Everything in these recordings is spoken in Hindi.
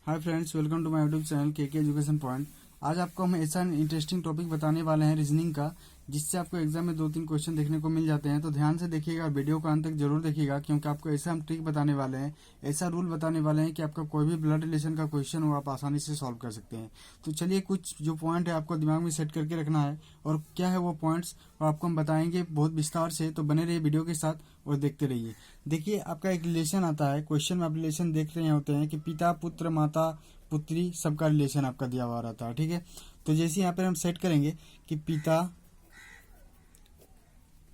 Hi friends, welcome to my YouTube channel के एजुकेशन पॉइंट। आज आपको हम ऐसा इंटरेस्टिंग टॉपिक बताने वाले हैं रीजनिंग का, जिससे आपको एग्जाम में 2-3 क्वेश्चन देखने को मिल जाते हैं। तो ध्यान से देखिएगा, वीडियो को अंत तक जरूर देखिएगा, क्योंकि आपको ऐसा हम ट्रिक बताने वाले हैं, ऐसा रूल बताने वाले हैं कि आपका कोई भी ब्लड रिलेशन का क्वेश्चन हो आप आसानी से सॉल्व कर सकते हैं। तो चलिए, कुछ जो पॉइंट है आपको दिमाग में सेट करके रखना है, और क्या है वो पॉइंट्स और आपको हम बताएंगे बहुत विस्तार से। तो बने रहिए वीडियो के साथ और देखते रहिए। देखिए, आपका एक रिलेशन आता है, क्वेश्चन में आप रिलेशन देख रहे होते हैं कि पिता पुत्र माता पुत्री सबका रिलेशन आपका दिया हुआ रहता है। ठीक है, तो जैसे यहाँ पर हम सेट करेंगे कि पिता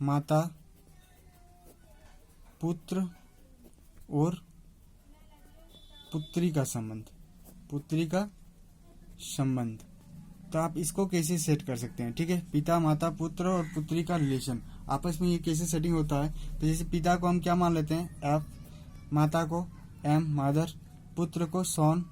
माता पुत्र और पुत्री का संबंध, तो आप इसको कैसे सेट कर सकते हैं। ठीक है, पिता माता पुत्र और पुत्री का रिलेशन आपस में ये कैसे सेटिंग होता है। तो जैसे पिता को हम क्या मान लेते हैं, एफ, माता को एम मदर, पुत्र को सन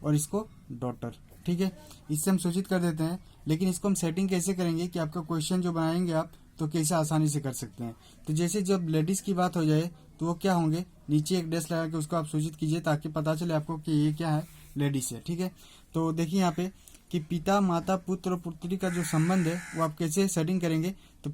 और इसको डॉटर। ठीक है, इससे हम सूचित कर देते हैं। लेकिन इसको हम सेटिंग कैसे करेंगे कि आपका क्वेश्चन जो बनाएंगे आप तो कैसे आसानी से कर सकते हैं। तो जैसे जब लेडीज की बात हो जाए तो वो क्या होंगे, नीचे एक डैश लगा के उसको आप सूचित कीजिए, ताकि पता चले आपको कि ये क्या है, लेडीज है। ठीक है, तो देखिए यहाँ पे कि पिता माता पुत्र और पुत्री का जो संबंध है वो आप कैसे सेटिंग करेंगे। तो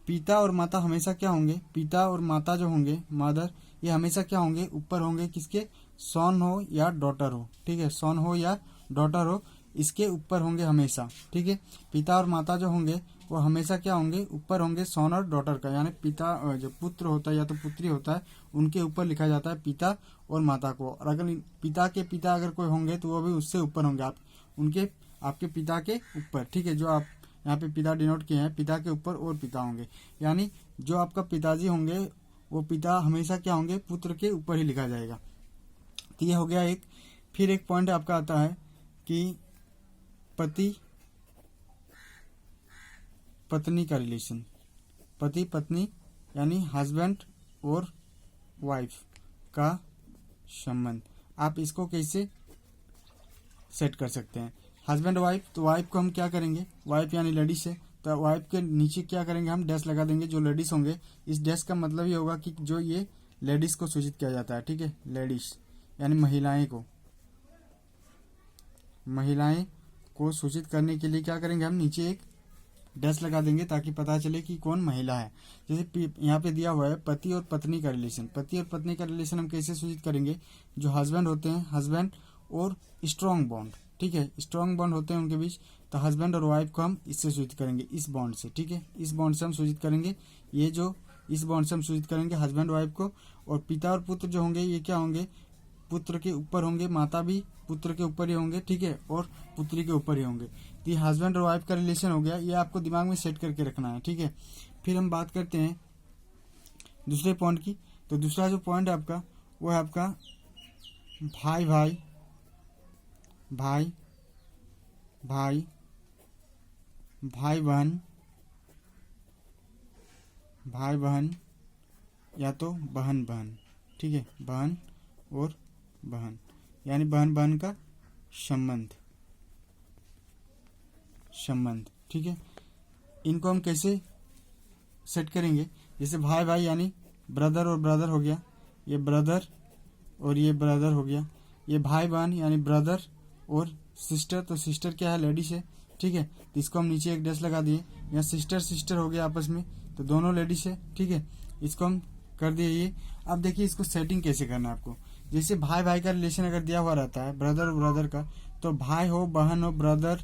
पिता और माता हमेशा क्या होंगे, पिता और माता जो होंगे मदर, ये हमेशा क्या होंगे, ऊपर होंगे किसके, सन हो या डॉटर हो। ठीक है, सन हो या डॉटर हो, इसके ऊपर होंगे हमेशा। ठीक है, पिता और माता जो होंगे वो हमेशा क्या होंगे, ऊपर होंगे सन और डॉटर का, यानी पिता जो पुत्र होता है या तो पुत्री होता है उनके ऊपर लिखा जाता है पिता और माता को। और अगर पिता के पिता अगर कोई होंगे तो वो भी उससे ऊपर होंगे, आप उनके आपके पिता के ऊपर। ठीक है, जो आप यहाँ पे पिता डिनोट किए हैं, पिता के ऊपर और पिता होंगे, यानी जो आपका पिताजी होंगे वो पिता हमेशा क्या होंगे, पुत्र के ऊपर ही लिखा जाएगा। तो ये हो गया एक। फिर एक पॉइंट आपका आता है कि पति पत्नी का रिलेशन, पति पत्नी यानी हस्बैंड और वाइफ का संबंध, आप इसको कैसे सेट कर सकते हैं। हस्बैंड वाइफ, तो वाइफ को हम क्या करेंगे, वाइफ यानी लेडीज है, तो वाइफ के नीचे क्या करेंगे, हम डैश लगा देंगे। जो लेडीज होंगे, इस डैश का मतलब ये होगा कि जो ये लेडीज को सूचित किया जाता है। ठीक है, लेडीज यानी महिलाएं को सूचित करने के लिए क्या करेंगे, हम नीचे एक डैश लगा देंगे ताकि पता चले कि कौन महिला है। जैसे यहाँ पे दिया हुआ है पति और पत्नी का रिलेशन, पति और पत्नी का रिलेशन हम कैसे सूचित करेंगे, जो हस्बैंड होते हैं, हस्बैंड और स्ट्रॉन्ग बॉन्ड। ठीक है, स्ट्रॉन्ग बॉन्ड होते हैं उनके बीच, तो हस्बैंड और वाइफ को हम इससे सूचित करेंगे, इस बॉन्ड से। ठीक है, इस बॉन्ड से हम सूचित करेंगे, ये जो इस बॉन्ड से हम सूचित करेंगे हस्बैंड वाइफ को। और पिता और पुत्र जो होंगे ये क्या होंगे, पुत्र के ऊपर होंगे, माता भी पुत्र के ऊपर ही होंगे। ठीक है, और पुत्री के ऊपर ही होंगे। तो ये हस्बैंड और वाइफ का रिलेशन हो गया, ये आपको दिमाग में सेट करके रखना है। ठीक है, फिर हम बात करते हैं दूसरे पॉइंट की। तो दूसरा जो पॉइंट है आपका वो है आपका भाई भाई भाई भाई भाई बहन, भाई बहन या तो बहन बहन। ठीक है, बहन और बहन यानी बहन बहन का संबंध। ठीक है, इनको हम कैसे सेट करेंगे, जैसे भाई भाई यानी ब्रदर और ब्रदर हो गया, ये ब्रदर और ये ब्रदर हो गया। ये भाई बहन यानी ब्रदर और सिस्टर, तो सिस्टर क्या है, लेडीज है। ठीक है, तो इसको हम नीचे एक डैश लगा दिए, यहाँ सिस्टर सिस्टर हो गया आपस में, तो दोनों लेडीज है। ठीक है, इसको हम कर दिए ये। अब देखिए इसको सेटिंग कैसे करना है आपको। जैसे भाई भाई का रिलेशन अगर दिया हुआ रहता है ब्रदर और ब्रदर का, तो भाई हो बहन हो, ब्रदर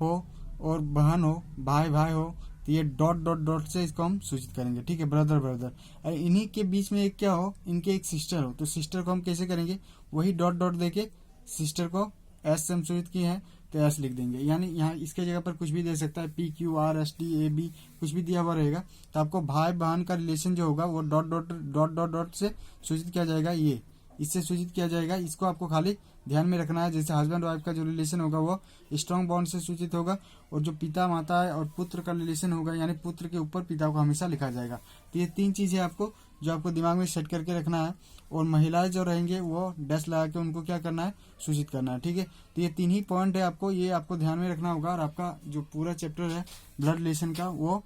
हो और बहन हो, भाई भाई हो, तो ये डॉट डॉट डॉट से इसको हम सूचित करेंगे। ठीक है, ब्रदर ब्रदर। और इन्हीं के बीच में एक क्या हो, इनके एक सिस्टर हो, तो सिस्टर को हम कैसे करेंगे, वही डॉट डॉट देके सिस्टर को एस से हम सूचित किए हैं तो एस लिख देंगे। यानी यहाँ इसके जगह पर कुछ भी दे सकता है, PQRSTAB कुछ भी दिया हुआ रहेगा। तो आपको भाई बहन का रिलेशन जो होगा वो dot dot dot dot dot से सूचित किया जाएगा, ये इससे सूचित किया जाएगा। इसको आपको खाली ध्यान में रखना है। जैसे हस्बैंड वाइफ का जो रिलेशन होगा वो स्ट्रॉन्ग बॉन्ड से सूचित होगा, और जो पिता माता है और पुत्र का रिलेशन होगा यानी पुत्र के ऊपर पिता को हमेशा लिखा जाएगा। तो ये 3 चीजें आपको जो आपको दिमाग में सेट करके रखना है। और महिलाएं जो रहेंगे वो डैश लगा के उनको क्या करना है, सूचित करना है। ठीक है, तो ये 3 ही पॉइंट है आपको, ये आपको ध्यान में रखना होगा, और आपका जो पूरा चैप्टर है ब्लड रिलेशन का वो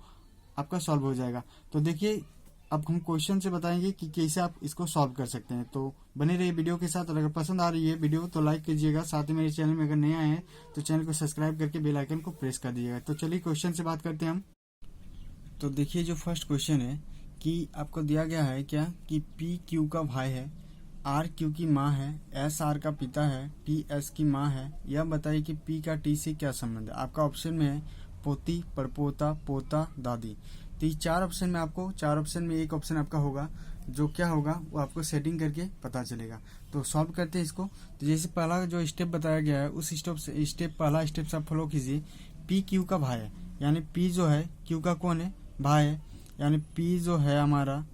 आपका सॉल्व हो जाएगा। तो देखिए अब हम क्वेश्चन से बताएंगे कि कैसे आप इसको सॉल्व कर सकते हैं। तो बने रहिए वीडियो के साथ, और अगर पसंद आ रही है वीडियो तो लाइक कीजिएगा, साथ ही मेरे चैनल में अगर नए आए हैं तो चैनल को सब्सक्राइब करके बेल आइकन को प्रेस कर दीजिएगा। तो चलिए क्वेश्चन से बात करते हैं हम। तो देखिए जो फर्स्ट क्वेश्चन है कि आपको दिया गया है क्या कि पी क्यू का भाई है, आर क्यू की माँ है, एस आर का पिता है, टी एस की माँ है। यह बताइए कि पी का टी से क्या संबंध है। आपका ऑप्शन में है पोती, परपोता, पोता, दादी। तो ये चार ऑप्शन में आपको, चार ऑप्शन में एक ऑप्शन आपका होगा, जो क्या होगा वो आपको सेटिंग करके पता चलेगा। तो सॉल्व करते हैं इसको। तो जैसे पहला जो स्टेप बताया गया है उस पहला स्टेप से आप फॉलो कीजिए। पी क्यू का भाई है, यानी पी जो है क्यू का कौन है, भाई है। यानी पी जो है हमारा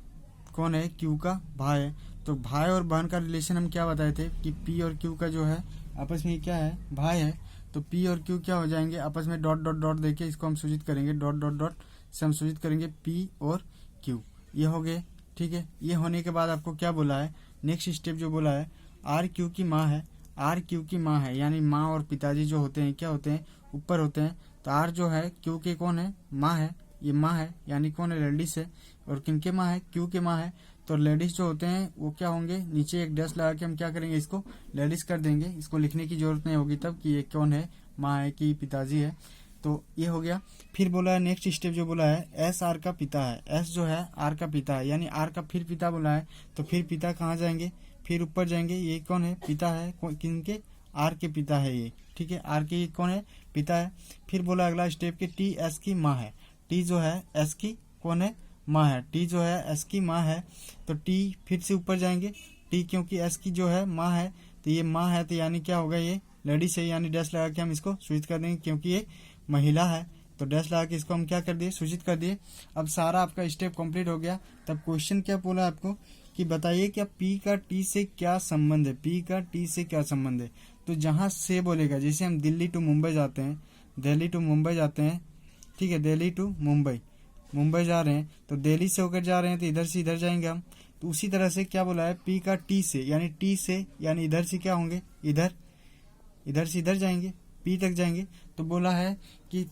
कौन है, क्यू का भाई है। तो भाई और बहन का रिलेशन हम क्या बताए थे कि पी और क्यू का जो है आपस में क्या है, भाई है। तो पी और क्यू क्या हो जाएंगे, आपस में डॉट डॉट डॉट देके इसको हम सूचित करेंगे, डॉट डॉट डॉट से हम सूचित करेंगे पी और क्यू। ये हो गए, ठीक है। ये होने के बाद आपको क्या बोला है, नेक्स्ट स्टेप जो बोला है आर क्यू की माँ है, आर क्यू की माँ है, यानी माँ और पिताजी जो होते हैं क्या होते हैं, ऊपर होते हैं। तो आर जो है क्यू के कौन है, माँ है, ये माँ है, यानी कौन है, लेडीज है। और किनके माँ है, क्यू के माँ है। तो लेडीज जो होते हैं वो क्या होंगे, नीचे एक डैश लगा के हम क्या करेंगे, इसको लेडीज कर देंगे। इसको लिखने की जरूरत नहीं होगी तब कि ये कौन है, माँ है कि पिताजी है। तो ये हो गया। फिर बोला है नेक्स्ट स्टेप जो बोला है एस आर का पिता है, एस जो है आर का पिता है, यानी आर का फिर पिता बोला है। तो फिर पिता कहाँ जाएंगे, फिर ऊपर जाएंगे। ये कौन है, पिता है, किनके, आर के पिता है ये, ठीक है। आर के ये कौन है, पिता है। फिर बोला अगला स्टेप के टी एस की माँ है, टी जो है एस की कौन है, माँ है। टी जो है एस की माँ है। तो टी फिर से ऊपर जाएंगे, टी क्योंकि एस की जो है माँ है, तो ये माँ है, तो यानी क्या होगा, ये लेडीज है, यानी डैश लगा के हम इसको सूचित कर देंगे क्योंकि ये महिला है। तो डैश लगा के इसको हम क्या कर दिए, सूचित कर दिए। अब सारा आपका स्टेप कंप्लीट हो गया। तब क्वेश्चन क्या बोला आपको कि बताइए क्या पी का टी से क्या संबंध है, पी का टी से क्या संबंध है। तो जहाँ से बोलेगा, जैसे हम दिल्ली टू मुंबई जाते हैं, दिल्ली टू मुंबई जाते हैं, ठीक है, दिल्ली टू मुंबई, मुंबई जा रहे हैं तो दिल्ली से होकर जा रहे हैं तो इधर से इधर जाएंगे हम। तो उसी तरह से क्या बोला है, पी का टी से, यानी टी से यानी इधर से क्या होंगे, इधर, इधर से इधर जाएंगे, पी तक जाएंगे। तो बोला है कि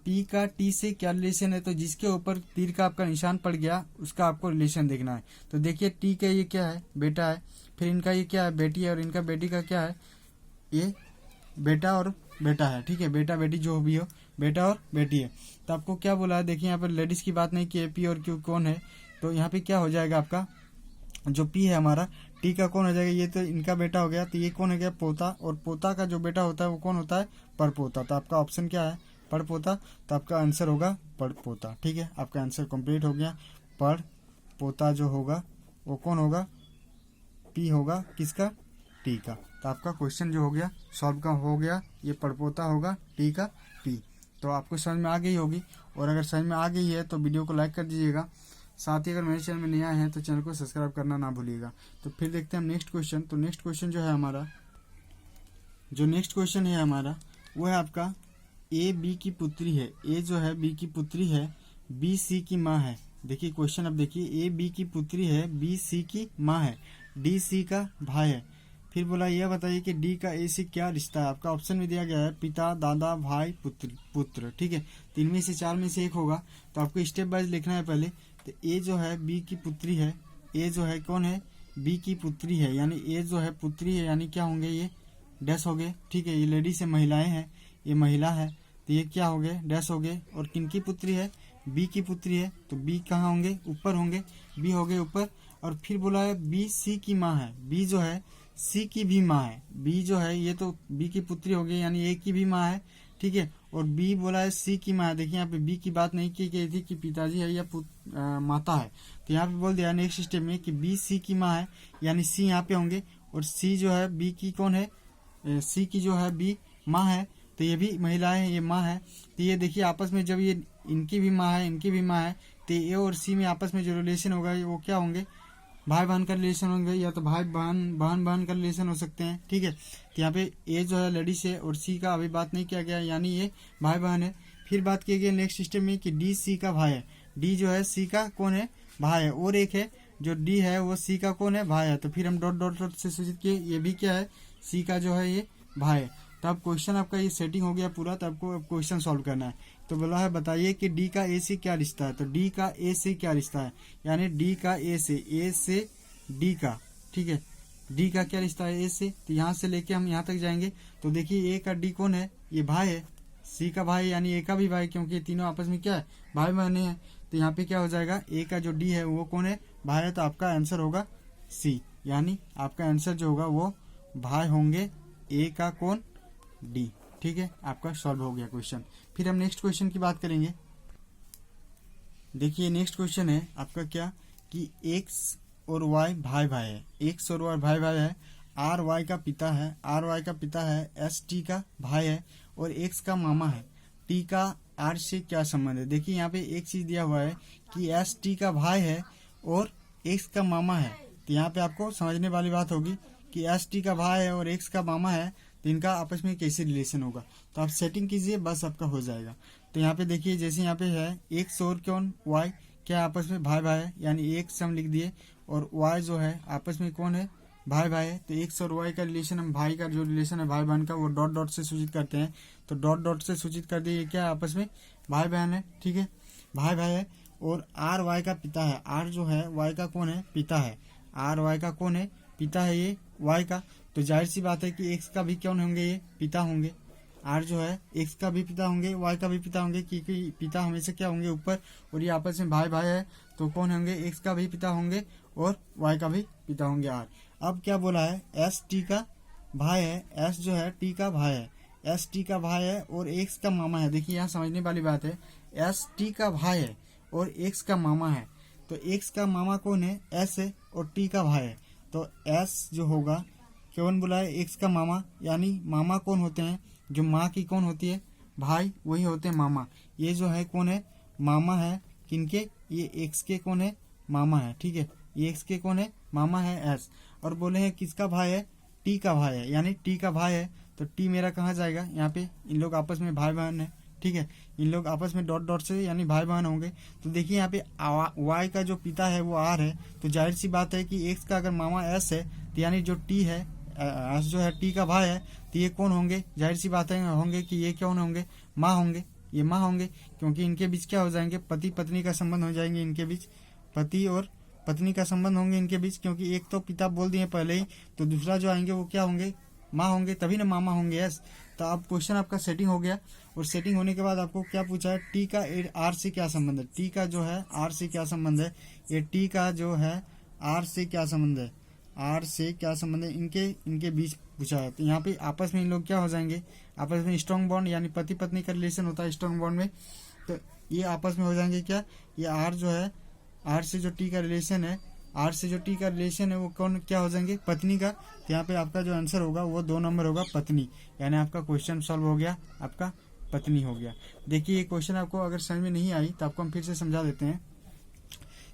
पी का टी से क्या रिलेशन है। तो जिसके ऊपर तीर का आपका निशान पड़ गया उसका आपको रिलेशन देखना है। तो देखिए टी का ये क्या है, बेटा है। फिर इनका ये क्या है, बेटी है। और इनका बेटी का क्या है, ये बेटा और बेटा है, ठीक है, बेटा बेटी जो भी हो, बेटा और बेटी है। तो आपको क्या बोला है, देखिए यहाँ पर लेडीज की बात नहीं की है, पी और क्यू कौन है। तो यहाँ पे क्या हो जाएगा, आपका जो पी है हमारा, टी का कौन हो जाएगा, ये तो इनका बेटा हो गया। तो ये कौन हो गया, पोता। और पोता का जो बेटा होता है वो कौन होता है, परपोता। तो आपका ऑप्शन क्या है, परपोता। तो आपका आंसर होगा परपोता, ठीक है। आपका आंसर कंप्लीट हो गया। परपोता जो होगा वो कौन होगा, पी होगा, किसका, टी का। तो आपका क्वेश्चन जो हो गया सॉल्व का हो गया, ये परपोता होगा, टी का पी। तो आपको समझ में आ गई होगी। और अगर समझ में आ गई है तो वीडियो को लाइक कर दीजिएगा। साथ ही अगर मेरे चैनल में नया है तो चैनल को सब्सक्राइब करना ना भूलिएगा। तो फिर देखते हैं हम नेक्स्ट क्वेश्चन। तो नेक्स्ट क्वेश्चन जो है हमारा, जो नेक्स्ट क्वेश्चन है हमारा वो है आपका ए बी की पुत्री है, ए जो है बी की पुत्री है, बी सी की माँ है। देखिए क्वेश्चन अब देखिए, ए बी की पुत्री है, बी सी की माँ है, डी सी का भाई है। फिर बोला यह बताइए कि डी का ए से क्या रिश्ता है। आपका ऑप्शन में दिया गया है पिता, दादा, भाई, पुत्र, ठीक है। तीन में से चार में से एक होगा। तो आपको स्टेप वाइज लिखना है पहले। तो ए जो है बी की पुत्री है, ए जो है कौन है, बी की पुत्री है, यानी ए जो है पुत्री है, यानी क्या होंगे, ये डैश हो गए, ठीक है। ये लेडीज से महिलाएं हैं, ये महिला है, तो ये क्या हो गए, डैश हो गए। और किनकी पुत्री है, बी की पुत्री है। तो बी कहाँ होंगे, ऊपर होंगे, बी हो गए ऊपर। और फिर बोला है बी सी की माँ है, बी जो है सी की भी माँ है, बी जो है ये तो बी की पुत्री हो गई, यानी ए की भी माँ है, ठीक है। और बी बोला है सी की माँ है। देखिए यहाँ पे बी की बात नहीं की गई थी कि पिताजी है या माता है। तो यहाँ पे बोल दिया नेक्स्ट स्टेप में कि बी सी की माँ है, यानी सी यहाँ पे होंगे। और सी जो है बी की कौन है, सी की जो है बी माँ है, तो ये भी महिला है, ये माँ है। तो ये देखिए आपस में जब ये इनकी भी माँ है, इनकी भी माँ है, तो ए और सी में आपस में जो रिलेशन होगा वो क्या होंगे, भाई बहन का रिलेशन होंगे, या तो भाई बहन बहन का रिलेशन हो सकते हैं, ठीक है। तो यहाँ पे ए जो है लेडीज है और सी का अभी बात नहीं किया गया, यानी ये भाई बहन है। फिर बात की गई नेक्स्ट स्टेप में कि डी सी का भाई है, डी जो है सी का कौन है, भाई है। और एक है जो डी है वो सी का कौन है, भाई है। तो फिर हम डॉट डॉट डॉट से सूचित किए, ये भी क्या है, सी का जो है ये भाई है। तो अब क्वेश्चन आपका ये सेटिंग हो गया पूरा, तो आपको अब क्वेश्चन सॉल्व करना है। तो बोला है बताइए कि डी का ए से क्या रिश्ता है। तो डी का ए से क्या रिश्ता है, यानी डी का ए से डी का, ठीक है, डी का क्या रिश्ता है ए से। तो यहाँ से लेके हम यहाँ तक जाएंगे तो देखिए ए का डी कौन है, ये भाई है, सी का भाई यानी ए का भी भाई, क्योंकि तीनों आपस में क्या है, भाई बहने हैं। तो यहाँ पे क्या हो जाएगा, ए का जो डी है वो कौन है, भाई है। तो आपका आंसर होगा सी, यानी आपका आंसर जो होगा वो भाई होंगे ए का कौन, डी। ठीक है, आपका सॉल्व हो गया क्वेश्चन। फिर हम नेक्स्ट क्वेश्चन की बात करेंगे। देखिए नेक्स्ट क्वेश्चन है आपका क्या कि एक्स और वाई भाई भाई है, एक्स और वाई भाई भाई है, आर वाई का पिता है, आर वाई का पिता है, एस टी का भाई है और एक्स का मामा है। टी का आर से क्या संबंध है। देखिए यहाँ पे एक चीज दिया हुआ है कि एस टी का भाई है और एक्स का मामा है। तो यहाँ पे आपको समझने वाली बात होगी कि एस टी का भाई है और एक्स का मामा है, तो इनका आपस में कैसे रिलेशन होगा। तो आप सेटिंग कीजिए, बस आपका हो जाएगा। तो यहाँ पे देखिए जैसे यहाँ पे है एक्स और कौन, वाई, क्या आपस में भाई भाई है, यानी एक्स हम लिख दिए और वाई जो है आपस में कौन है, भाई भाई है। तो एक्स और वाई का रिलेशन, हम भाई का जो रिलेशन है भाई बहन का, वो डॉट डॉट से सूचित करते हैं। तो डॉट डॉट से सूचित कर दिए क्या आपस में भाई बहन है, ठीक है, भाई भाई है। और आर वाई का पिता है, आर जो है वाई का कौन है, पिता है, आर वाई का कौन है, पिता है ये वाई का। तो जाहिर सी बात है कि एक्स का भी कौन होंगे, ये पिता होंगे। आर जो है एक्स का भी पिता होंगे, वाई का भी पिता होंगे, क्योंकि पिता हमेशा क्या होंगे, ऊपर, और ये आपस में भाई भाई है। तो कौन होंगे, एक्स का भी पिता होंगे और वाई का भी पिता होंगे, आर। अब क्या बोला है, एस टी का भाई है, एस जो है टी का भाई है, एस टी का भाई है और एक्स का मामा है। देखिए यहाँ समझने वाली बात है, एस टी का भाई है और एक्स का मामा है। तो एक्स का मामा कौन है, एस है, और टी का भाई है। तो एस जो होगा कौन बोला है, एक्स का मामा, यानी मामा कौन होते हैं, जो माँ की कौन होती है, भाई, वही होते हैं मामा। ये जो है कौन है, मामा है, किनके, ये एक्स के कौन है, मामा है, ठीक है, ये एक्स के कौन है, मामा है, एस। और बोले हैं किसका भाई है, टी का भाई है, यानी टी का भाई है। तो टी मेरा कहाँ जाएगा, यहाँ पे इन लोग आपस में भाई बहन है, ठीक है, इन लोग आपस में डॉट डॉट से यानी भाई बहन होंगे। तो देखिए यहाँ पे वाई का जो पिता है वो आर है। तो जाहिर सी बात है कि एक्स का अगर मामा एस है, तो यानी जो टी है, एस जो है टी का भाई है, तो ये कौन होंगे, जाहिर सी बात है होंगे कि ये कौन होंगे, माँ होंगे, ये माँ होंगे, क्योंकि इनके बीच क्या हो जाएंगे, पति पत्नी का संबंध हो जाएंगे, इनके बीच पति और पत्नी का संबंध होंगे इनके बीच, क्योंकि एक तो पिता बोल दिए पहले ही, तो दूसरा जो आएंगे वो क्या होंगे, माँ होंगे, तभी ना मामा होंगे, यस। तो अब क्वेश्चन आपका सेटिंग हो गया, और सेटिंग होने के बाद आपको क्या पूछा है, टी का आर से क्या संबंध है, टी का जो है आर से क्या संबंध है, ये टी का जो है आर से क्या संबंध है, आर से क्या संबंध है, इनके बीच पूछा है। तो यहाँ पे आपस में इन लोग क्या हो जाएंगे, आपस में स्ट्रॉन्ग बॉन्ड, यानी पति पत्नी का रिलेशन होता है स्ट्रॉन्ग बॉन्ड में। तो ये आपस में हो जाएंगे क्या, ये आर जो है, आर से जो टी का रिलेशन है, आर से जो टी का रिलेशन है वो कौन क्या हो जाएंगे, पत्नी का। तो यहाँ पे आपका जो आंसर होगा वो 2 नंबर होगा, पत्नी, यानी आपका क्वेश्चन सॉल्व हो गया, आपका पत्नी हो गया। देखिए ये क्वेश्चन आपको अगर समझ में नहीं आई तो आपको हम फिर से समझा देते हैं।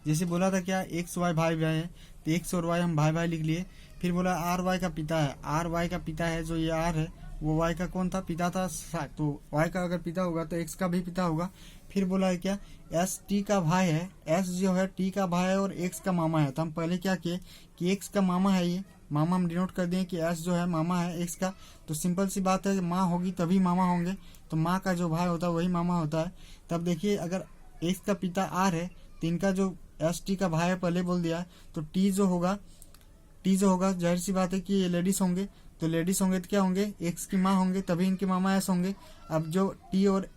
जैसे बोला था क्या, एक्स वाई भाई भाई है, तो एक्स और वाई हम भाई भाई लिख लिए। फिर बोला आर वाई का पिता है, आर वाई का पिता है, जो ये आर है वो वाई का कौन था, पिता था, तो वाई का अगर पिता होगा तो एक्स का भी पिता होगा। फिर बोला है क्या, एस टी का भाई है, एस जो है टी का भाई है और एक्स का मामा है। तो हम पहले क्या किए कि एक्स का मामा है, ये मामा हम डिनोट कर दें कि एस जो है मामा है एक्स का। तो सिंपल सी बात है, माँ होगी तभी मामा होंगे, तो माँ का जो भाई होता है वही मामा होता है। तब देखिए अगर एक्स का पिता आर है तो इनका जो एस टी का भाई है पहले बोल दिया, तो टी जो होगा जाहिर सी बात है कि ये लेडीज होंगे। तो लेडीज होंगे तो क्या होंगे, एक्स की माँ होंगे, तभी इनके मामा एस होंगे। अब जो टी और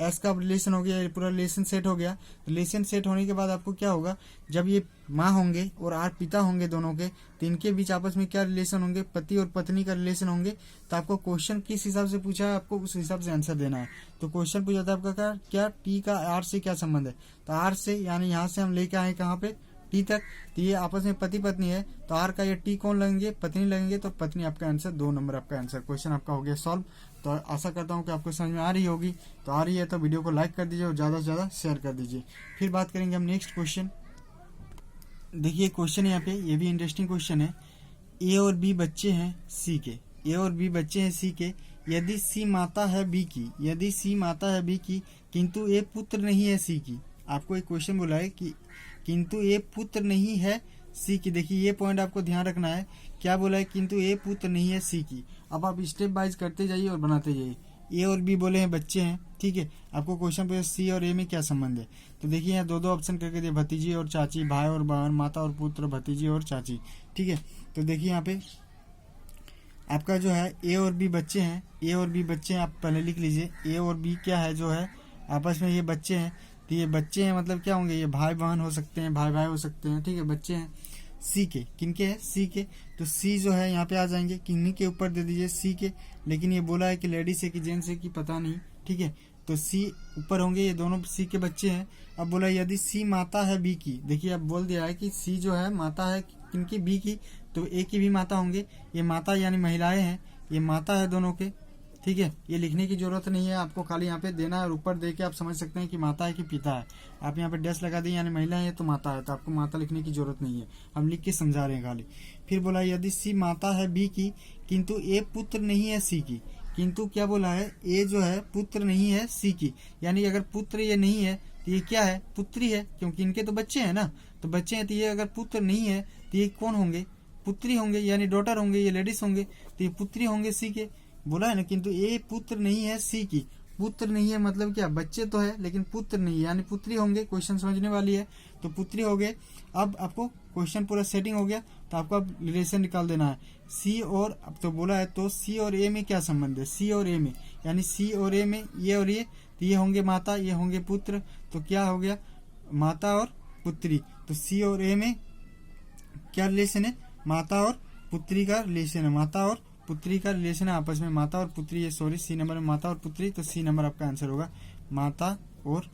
एस का रिलेशन हो गया, पूरा रिलेशन सेट हो गया। रिलेशन सेट होने के बाद आपको क्या होगा, जब ये माँ होंगे और आर पिता होंगे दोनों के, तो इनके बीच आपस में क्या रिलेशन होंगे, पति और पत्नी का रिलेशन होंगे। तो आपको क्वेश्चन किस हिसाब से पूछा है, आपको उस हिसाब से आंसर देना है। तो क्वेश्चन पूछा था आपका क्या टी का आर से क्या संबंध है, तो आर से यानी यहाँ से हम लेके आए कहाँ पे, टी तक। तो ये आपस में पति पत्नी है, तो आर का ये टी कौन लगेंगे, पत्नी लगेंगे, तो पत्नी आपका आंसर, 2 नंबर आपका आंसर। क्वेश्चन आपका हो गया सॉल्व। तो आशा करता हूँ कि आपको समझ में आ रही होगी। तो आ रही है तो वीडियो को लाइक कर दीजिए और ज़्यादा से ज़्यादा शेयर कर दीजिए। फिर बात करेंगे हम नेक्स्ट क्वेश्चन। देखिए क्वेश्चन यहाँ पे, ये भी इंटरेस्टिंग क्वेश्चन है। ए और बी बच्चे हैं सी के, ए और बी बच्चे हैं सी के, यदि सी माता है बी की, यदि सी माता है बी की किंतु ए पुत्र नहीं है सी की। आपको एक क्वेश्चन बोला है कि किंतु ए पुत्र नहीं है सी की। देखिए ये पॉइंट आपको ध्यान रखना है क्या बोला है, किंतु ए पुत्र नहीं है सी की। अब आप स्टेप वाइज करते जाइए और बनाते जाइए। ए और बी बोले हैं बच्चे हैं, ठीक है। आपको क्वेश्चन पूछे सी और ए में क्या संबंध है, तो देखिए यहाँ दो ऑप्शन करके दिए, भतीजी और चाची, भाई और बहन, माता और पुत्र, भतीजी और चाची, ठीक है। तो देखिए यहाँ पे आपका जो है ए और बी बच्चे हैं, ए और बी बच्चे हैं, आप पहले लिख लीजिए। ए और बी क्या है, जो है आपस में ये बच्चे हैं, तो ये बच्चे हैं मतलब क्या होंगे, ये भाई बहन हो सकते हैं, भाई भाई हो सकते हैं, ठीक है, बच्चे हैं। सी के, किनके है, सी के, तो सी जो है यहाँ पे आ जाएंगे, किन्हीं के ऊपर दे दीजिए सी के, लेकिन ये बोला है कि लेडीज है कि जेंट्स है कि पता नहीं, ठीक है। तो सी ऊपर होंगे, ये दोनों सी के बच्चे हैं। अब बोला यदि सी माता है बी की, देखिए अब बोल दिया है कि सी जो है माता है किनकी, बी की, तो ए की भी माता होंगे, ये माता यानी महिलाएं हैं, ये माता है दोनों के, ठीक है। ये लिखने की जरूरत नहीं है आपको, खाली यहाँ पे देना है और ऊपर दे के आप समझ सकते हैं कि माता है कि पिता है। आप यहाँ पे डैश लगा दिए यानी महिला है तो माता है, तो आपको माता लिखने की जरूरत नहीं है, हम लिख के समझा रहे हैं खाली। फिर बोला यदि सी माता है बी की, किंतु ए पुत्र नहीं है सी की, किंतु क्या बोला है, ए जो है पुत्र नहीं है सी की, यानी अगर पुत्र ये नहीं है तो ये क्या है, पुत्री है, क्योंकि इनके तो बच्चे हैं ना, तो बच्चे हैं, तो ये अगर पुत्र नहीं है तो ये कौन होंगे, पुत्री होंगे, यानी डॉटर होंगे, ये लेडीज होंगे, तो ये पुत्री होंगे सी के। बोला है ना, किंतु ए पुत्र नहीं है सी की, पुत्र नहीं है मतलब क्या, बच्चे तो है लेकिन पुत्र नहीं है, यानी पुत्री होंगे, क्वेश्चन समझने वाली है, तो पुत्री हो गए। अब आपको क्वेश्चन पूरा सेटिंग हो गया, तो आपको अब रिलेशन निकाल देना है सी और, अब तो बोला है तो सी और ए में क्या संबंध है, सी और ए में, यानी सी और ए में ये और ये, तो ये होंगे माता, ये होंगे पुत्र, तो क्या हो गया, माता और पुत्री। तो सी और ए में क्या रिलेशन है, माता और पुत्री का रिलेशन है, माता और पुत्री का रिलेशन है आपस में, माता और पुत्री, ये सॉरी सी नंबर में माता और पुत्री, तो सी नंबर आपका आंसर होगा, माता और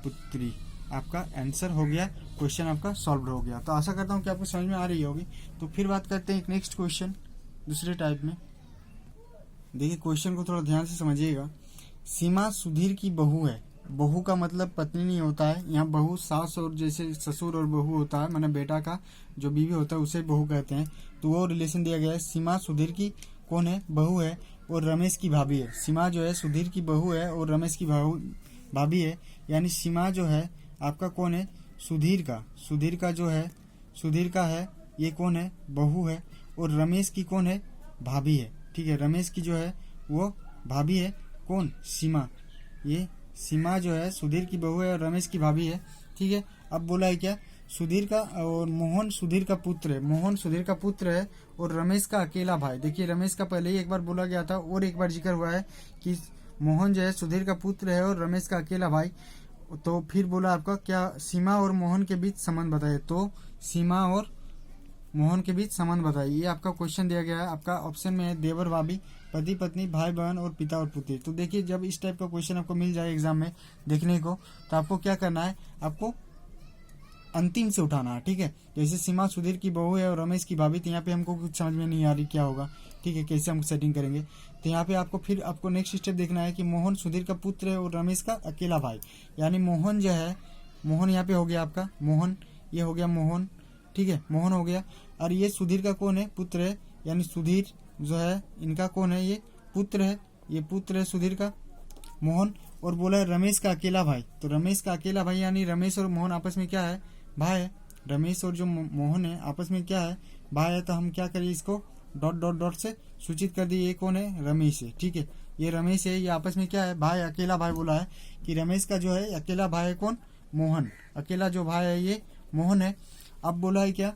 पुत्री आपका आंसर हो गया, क्वेश्चन आपका सॉल्व हो गया। तो आशा करता हूँ कि आपको समझ में आ रही होगी। तो फिर बात करते हैं एक नेक्स्ट क्वेश्चन दूसरे टाइप में। देखिए क्वेश्चन को थोड़ा ध्यान से समझिएगा। सीमा सुधीर की बहू है, बहू का मतलब पत्नी नहीं होता है, यहाँ बहू सास और जैसे ससुर और बहू होता है, माने बेटा का जो बीवी होता है उसे बहू कहते हैं, तो वो रिलेशन दिया गया है। सीमा सुधीर की कौन है, बहू है, और रमेश की भाभी है। सीमा जो है सुधीर की बहू है और रमेश की भाभी है, यानी सीमा जो है आपका कौन है, सुधीर का जो है, सुधीर का है, ये कौन है, बहू है, और रमेश की कौन है, भाभी है, ठीक है। रमेश की जो है वो भाभी है, कौन, सीमा, ये सीमा जो है सुधीर की बहू है और रमेश की भाभी है, ठीक है। अब बोला है क्या, सुधीर का और मोहन सुधीर का पुत्र है, मोहन सुधीर का पुत्र है और रमेश का अकेला भाई। देखिए रमेश का पहले ही एक बार बोला गया था और एक बार जिक्र हुआ है कि मोहन जो है सुधीर का पुत्र है और रमेश का अकेला भाई। तो फिर बोला आपका क्या, सीमा और मोहन के बीच संबंध बताइए, तो सीमा और मोहन के बीच संबंध बताइए, ये आपका क्वेश्चन दिया गया है। आपका ऑप्शन में है देवर भाभी, पति पत्नी, भाई बहन और पिता और पुत्री। तो देखिए जब इस टाइप का क्वेश्चन आपको मिल जाए एग्जाम में देखने को, तो आपको क्या करना है, आपको अंतिम से उठाना है, ठीक है। जैसे सीमा सुधीर की बहू है और रमेश की भाभी, तो यहाँ पे हमको कुछ समझ में नहीं आ रही क्या होगा, ठीक है, कैसे हम सेटिंग करेंगे। तो यहाँ पे आपको फिर आपको नेक्स्ट स्टेप देखना है कि मोहन सुधीर का पुत्र है और रमेश का अकेला भाई, यानी मोहन जो है, मोहन यहाँ पे हो गया आपका मोहन, ये हो गया मोहन, ठीक है, मोहन हो गया, और ये सुधीर का कौन है, पुत्र है, यानी सुधीर जो है इनका कौन है, ये पुत्र है, ये पुत्र है सुधीर का, मोहन। और बोला है रमेश का अकेला भाई, तो रमेश का अकेला भाई यानी रमेश और मोहन आपस में क्या है, भाई है। रमेश और जो मोहन है आपस में क्या है, भाई है। तो हम क्या करिए, इसको डॉट डॉट डॉट से सूचित कर दिए, ये कौन है, रमेश है, ठीक है, ये रमेश है, ये आपस में क्या है, भाई, अकेला भाई। बोला है कि रमेश का जो है अकेला भाई है कौन, मोहन, अकेला जो भाई है ये मोहन है। अब बोला है क्या,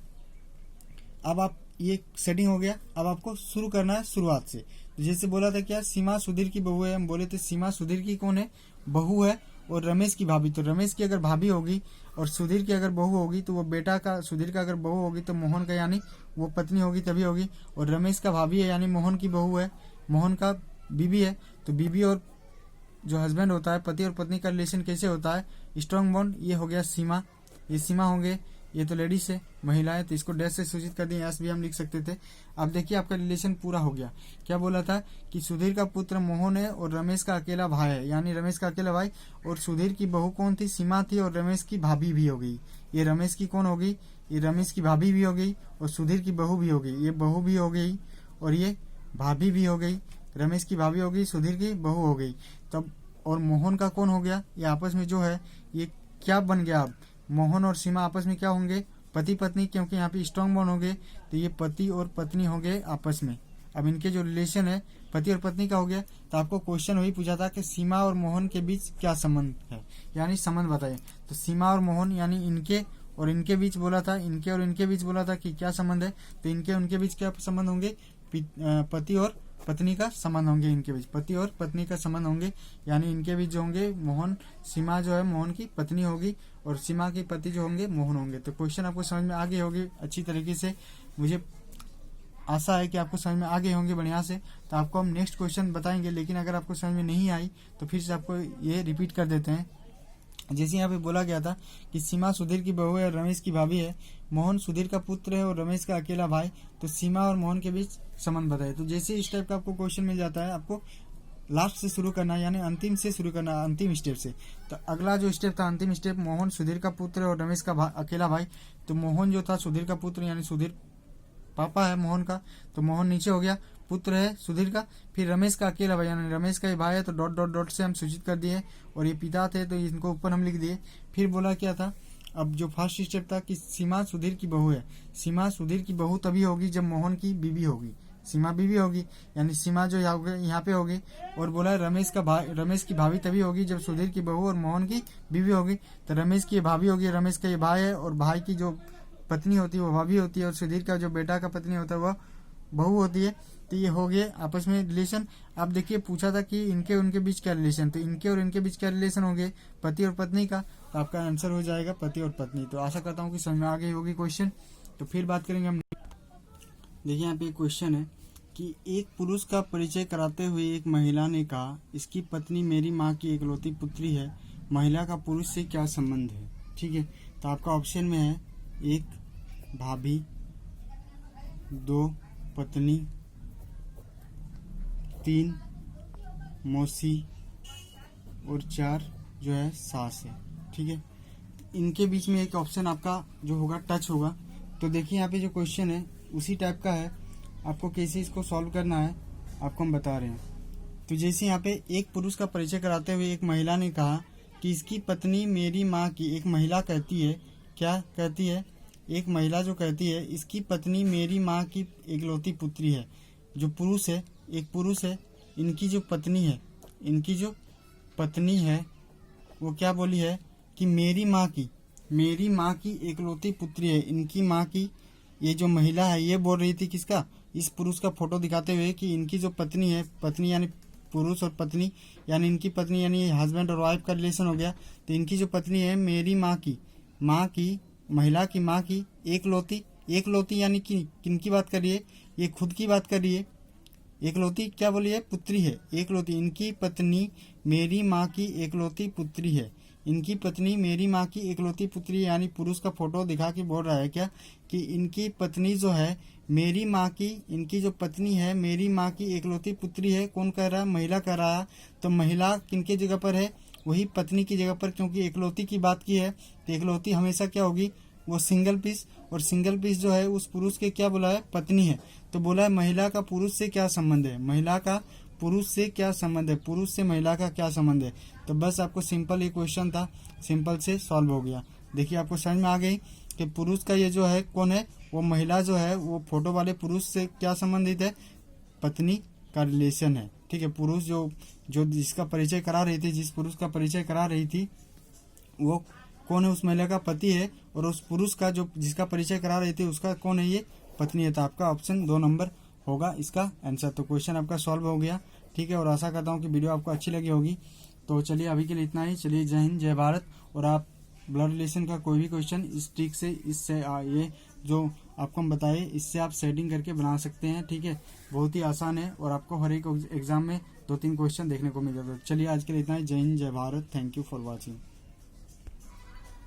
अब आप ये सेटिंग हो गया, अब आपको शुरू करना है शुरुआत से। जैसे बोला था क्या, सीमा सुधीर की बहू है, हम बोले थे सीमा सुधीर की कौन है, बहू है, और रमेश की भाभी, तो रमेश की अगर भाभी होगी और सुधीर की अगर बहू होगी तो वो बेटा का, सुधीर का अगर बहू होगी तो मोहन का यानी वो पत्नी होगी तभी होगी, और रमेश का भाभी है यानी मोहन की बहू है, मोहन का बीबी है। तो बीबी और जो हस्बैंड होता है, पति और पत्नी का रिलेशन कैसे होता है, स्ट्रॉन्ग बॉन्ड, ये हो गया सीमा, ये सीमा होंगे, ये तो लेडीज है, महिला है, तो इसको डैश से सूचित कर दिए, एस भी हम लिख सकते थे। अब देखिए आपका रिलेशन पूरा हो गया। क्या बोला था कि सुधीर का पुत्र मोहन है और रमेश का अकेला भाई है, यानी रमेश का अकेला भाई, और सुधीर की बहू कौन थी, सीमा थी, और रमेश की भाभी भी हो गई। ये रमेश की कौन होगी, ये रमेश की भाभी भी हो गई, और सुधीर की बहू भी हो गई, ये बहू भी हो गई, और ये भाभी भी हो गई, रमेश की भाभी हो गई, सुधीर की बहू हो गई। तब और मोहन का कौन हो गया, ये आपस में जो है ये क्या बन गया, अब मोहन और सीमा आपस में क्या होंगे, पति पत्नी, क्योंकि यहाँ पे स्ट्रॉन्ग बॉन्ड होंगे तो ये पति और पत्नी होंगे आपस में। अब इनके जो रिलेशन है पति और पत्नी का हो गया, तो आपको क्वेश्चन वही पूछा था कि सीमा और मोहन के बीच क्या संबंध है, यानी संबंध बताइए। तो सीमा और मोहन यानी इनके और इनके बीच बोला था, इनके और इनके बीच बोला था कि क्या संबंध है, तो इनके उनके बीच क्या संबंध होंगे, पति और पत्नी का संबंध होंगे, इनके बीच पति और पत्नी का संबंध होंगे, यानी इनके बीच जो होंगे मोहन, सीमा जो है मोहन की पत्नी होगी और सीमा के पति जो होंगे मोहन होंगे। तो क्वेश्चन आपको समझ में आ गई होगी अच्छी तरीके से, मुझे आशा है कि आपको समझ में आ गए होंगे बढ़िया से। तो आपको हम नेक्स्ट क्वेश्चन बताएंगे, लेकिन अगर आपको समझ में नहीं आई तो फिर से आपको ये रिपीट कर देते हैं। जैसे यहाँ पे बोला गया था कि सीमा सुधीर की बहू है और रमेश की भाभी है, मोहन सुधीर का पुत्र है और रमेश का अकेला भाई, तो सीमा और मोहन के बीच संबंध बताइए। तो जैसे इस टाइप का आपको क्वेश्चन मिल जाता है, आपको लास्ट से शुरू करना है, यानी अंतिम से शुरू करना है, अंतिम स्टेप से। तो अगला जो स्टेप था अंतिम स्टेप, मोहन सुधीर का पुत्र और रमेश का अकेला भाई, तो मोहन जो था सुधीर का पुत्र, यानी सुधीर पापा है मोहन का, तो मोहन नीचे हो गया, पुत्र है सुधीर का। फिर रमेश का अकेला भाई, यानी रमेश का ही भाई है, तो डॉट डॉट डॉट से हम सूचित कर दिए, और ये पिता थे तो इनको ऊपर हम लिख दिए। फिर बोला क्या था, अब जो फर्स्ट स्टेप था कि सीमा सुधीर की बहू है, सीमा सुधीर की बहू तभी होगी जब मोहन की बीवी होगी, सीमा बीवी होगी, यानी सीमा जो यहाँ पे होगी। और बोला रमेश का भाई, रमेश की भाभी तभी होगी जब सुधीर की बहू और मोहन की बीवी होगी, तो रमेश की भाभी होगी, रमेश का ये भाई है, और भाई की जो पत्नी होती है वो भाभी होती है, और सुधीर का जो बेटा का पत्नी होता है वह बहू होती है। तो ये हो गए आपस में रिलेशन। अब देखिए पूछा था कि इनके उनके बीच क्या रिलेशन, तो इनके और इनके बीच क्या रिलेशन होंगे, पति और पत्नी का, तो आपका आंसर हो जाएगा पति और पत्नी। तो आशा करता हूँ कि समझ में आ गई होगी क्वेश्चन। तो फिर बात करेंगे हम। देखिए यहाँ पे एक क्वेश्चन है कि एक पुरुष का परिचय कराते हुए एक महिला ने कहा, इसकी पत्नी मेरी माँ की इकलौती पुत्री है, महिला का पुरुष से क्या संबंध है। ठीक है, तो आपका ऑप्शन में है 1 भाभी, 2 पत्नी, 3 मौसी और 4 जो है सास है। ठीक है, इनके बीच में एक ऑप्शन आपका जो होगा टच होगा। तो देखिए यहाँ पे जो क्वेश्चन है उसी टाइप का है, आपको कैसे इसको सॉल्व करना है आपको हम बता रहे हैं। तो जैसे यहाँ पे एक पुरुष का परिचय कराते हुए एक महिला ने कहा कि इसकी पत्नी मेरी माँ की, एक महिला कहती है, क्या कहती है, एक महिला जो कहती है इसकी पत्नी मेरी माँ की इकलौती पुत्री है। जो पुरुष है, एक पुरुष है, इनकी जो पत्नी है, इनकी जो पत्नी है वो क्या बोली है कि मेरी माँ की इकलौती पुत्री है। इनकी माँ की, ये जो महिला है ये बोल रही थी किसका, इस पुरुष का फोटो दिखाते हुए कि इनकी जो पत्नी है, पत्नी यानी पुरुष और पत्नी, यानी इनकी पत्नी यानी हस्बैंड और वाइफ का रिलेशन हो गया। तो इनकी जो पत्नी है मेरी माँ की महिला की माँ की एकलौती यानी कि किनकी बात कर रही है, ये खुद की बात कर रही है। एकलौती क्या बोली है, पुत्री है, एकलौती, इनकी पत्नी मेरी माँ की एकलौती पुत्री है, इनकी पत्नी मेरी माँ की एकलौती पुत्री, यानी पुरुष का फोटो दिखा के बोल रहा है क्या कि इनकी पत्नी जो है मेरी माँ की, इनकी जो पत्नी है मेरी माँ की एकलौती पुत्री है। कौन कह रहा है, महिला कह रहा है। तो महिला किनके जगह पर है, वही पत्नी की जगह पर, क्योंकि एकलौती की बात की है तो एकलौती हमेशा क्या होगी, वो सिंगल पीस, और सिंगल पीस जो है उस पुरुष के क्या बोला है, पत्नी है। तो बोला है महिला का पुरुष से क्या संबंध है, महिला का पुरुष से क्या संबंध है, पुरुष से महिला का क्या संबंध है। तो बस आपको सिंपल ये क्वेश्चन था, सिंपल से सॉल्व हो गया। देखिए आपको समझ में आ गई कि पुरुष का ये जो है कौन है, वो महिला जो है वो फोटो वाले पुरुष से क्या संबंधित है, पत्नी का रिलेशन है। ठीक है, पुरुष जो जिसका परिचय करा रही थी, जिस पुरुष का परिचय करा रही थी वो कौन है, उस महिला का पति है, और उस पुरुष का जो जिसका परिचय करा रही थी उसका कौन है, ये पत्नी है। तो आपका ऑप्शन 2 नंबर होगा इसका आंसर। तो क्वेश्चन आपका सॉल्व हो गया। ठीक है, और आशा करता हूँ कि वीडियो आपको अच्छी लगी होगी। तो चलिए अभी के लिए इतना ही। चलिए जय हिंद, जय भारत। और आप ब्लड रिलेशन का कोई भी क्वेश्चन इस ट्रिक से, इससे ये जो आपको हम बताए इससे आप सेटिंग करके बना सकते हैं। ठीक है, बहुत ही आसान है और आपको हर एक एग्जाम में 2-3 क्वेश्चन देखने को मिल जाता है। चलिए आज के लिए इतना ही। जय हिंद, जय Bharat. Thank you for watching.